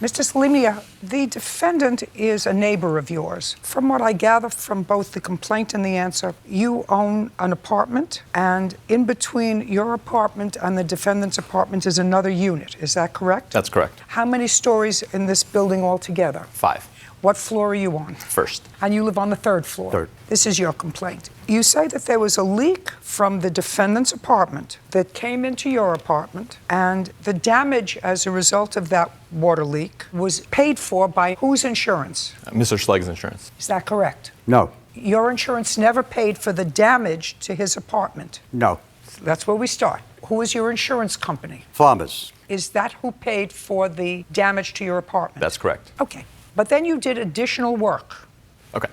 Mr. SALEMNIA, the defendant is a neighbor of yours. From what I gather from both the complaint and the answer, you own an apartment, and in between your apartment and the defendant's apartment is another unit. Is that correct? That's correct. How many stories in this building altogether? 5. What floor are you on? First. And you live on the 3rd floor? 3rd. This is your complaint. You say that there was a leak from the defendant's apartment that came into your apartment, and the damage as a result of that water leak was paid for by whose insurance? Mr. Schlegg's insurance. Is that correct? No. Your insurance never paid for the damage to his apartment? No. That's where we start. Who is your insurance company? Farmers. Is that who paid for the damage to your apartment? That's correct. Okay. But then you did additional work. Okay.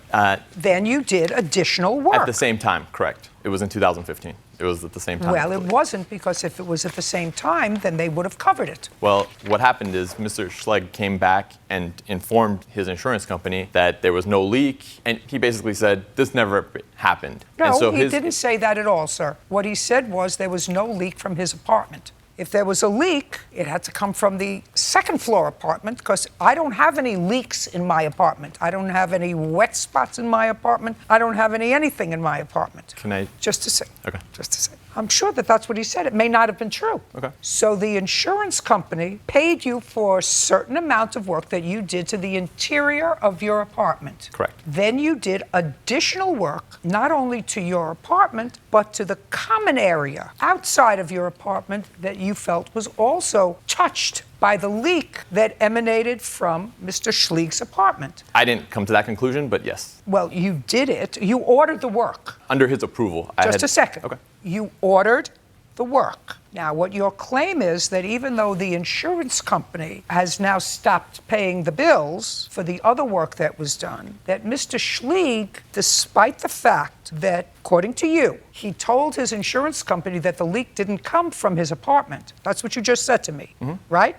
Then you did additional work. At the same time, correct. It was in 2015. It was at the same time. Well, it wasn't, because if it was at the same time, then they would have covered it. Well, what happened is Mr. Schlegg came back and informed his insurance company that there was no leak, and he basically said this never happened. No, and so he didn't say that at all, sir. What he said was there was no leak from his apartment. If there was a leak, it had to come from the 2nd floor apartment, because I don't have any leaks in my apartment. I don't have any wet spots in my apartment. I don't have anything in my apartment. Can I? Just a second. Okay. Just a second. I'm sure that that's what he said. It may not have been true. Okay. So the insurance company paid you for a certain amount of work that you did to the interior of your apartment. Correct. Then you did additional work, not only to your apartment, but to the common area outside of your apartment that you felt was also touched by the leak that emanated from Mr. Schlegg's apartment. I didn't come to that conclusion, but yes. Well, you did it. You ordered the work. Under his approval. Just a second. Okay. You ordered the work. Now, what your claim is that even though the insurance company has now stopped paying the bills for the other work that was done, that Mr. Schlegg, despite the fact that, according to you, he told his insurance company that the leak didn't come from his apartment. That's what you just said to me, right?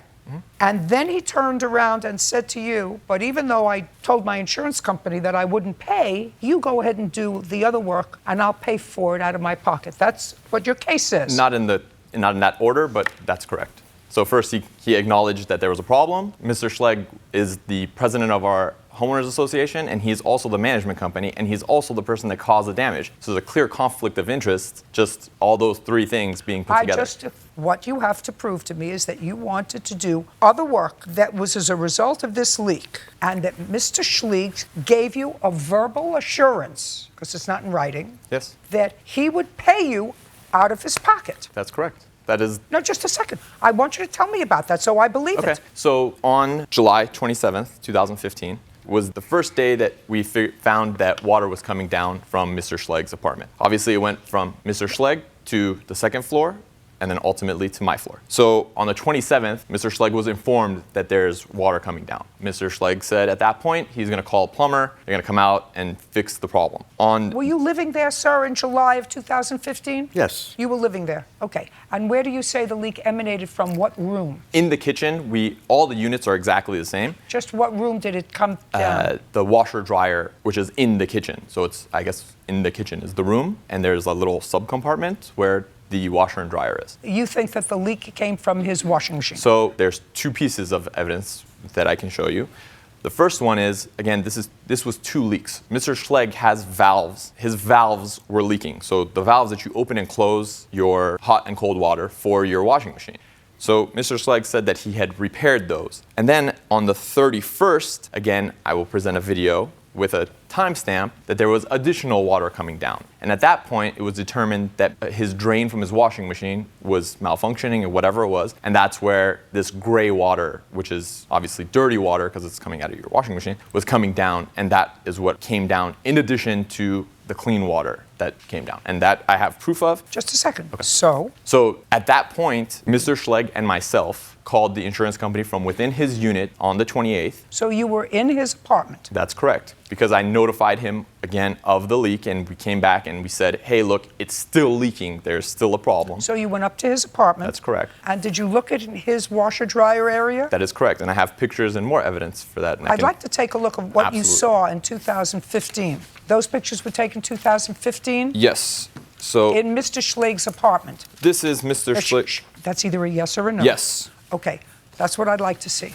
And then he turned around and said to you, but even though I told my insurance company that I wouldn't pay, you go ahead and do the other work and I'll pay for it out of my pocket. That's what your case says. Not in that order, but that's correct. So first he acknowledged that there was a problem. Mr. Schlegg is the president of our homeowners association, and he's also the management company, and he's also the person that caused the damage. So there's a clear conflict of interest, just all those 3 things being put together. What you have to prove to me is that you wanted to do other work that was as a result of this leak, and that Mr. Schlegg gave you a verbal assurance, because it's not in writing, Yes. that he would pay you out of his pocket. That's correct. That is. No, just a second. I want you to tell me about that so I believe Okay. it. So on July 27th, 2015, was the first day that we found that water was coming down from Mr. Schlegg's apartment. Obviously, it went from Mr. Schlegg to the 2nd floor, and then ultimately to my floor. So on the 27th, Mr. Schlegg was informed that there's water coming down. Mr. Schlegg said at that point he's going to call a plumber, they're going to come out and fix the problem. Were you living there, sir, in July of 2015? Yes. You were living there. Okay. And where do you say the leak emanated from? What room? In the kitchen, all the units are exactly the same. Just what room did it come down? The washer dryer, which is in the kitchen. So it's, I guess, in the kitchen is the room, and there's a little subcompartment where the washer and dryer is. You think that the leak came from his washing machine? So there's 2 pieces of evidence that I can show you. The first one is, again, this was 2 leaks. Mr. Schlegg has valves. His valves were leaking. So the valves that you open and close your hot and cold water for your washing machine. So Mr. Schlegg said that he had repaired those. And then on the 31st, again, I will present a video with a timestamp that there was additional water coming down. And at that point, it was determined that his drain from his washing machine was malfunctioning or whatever it was. And that's where this gray water, which is obviously dirty water because it's coming out of your washing machine, was coming down. And that is what came down in addition to the clean water that came down. And that I have proof of. Just a second. Okay. So at that point, Mr. Schlegg and myself called the insurance company from within his unit on the 28th. So you were in his apartment? That's correct. Because I notified him again of the leak, and we came back and we said, hey, look, it's still leaking. There's still a problem. So you went up to his apartment? That's correct. And did you look at his washer-dryer area? That is correct. And I have pictures and more evidence for that. I'd like to take a look at what you saw in 2015. Those pictures were taken 2015? Yes. So in Mr. Schlegg's apartment? This is Mr. Schlegg. That's either a yes or a no? Yes. Okay. That's what I'd like to see.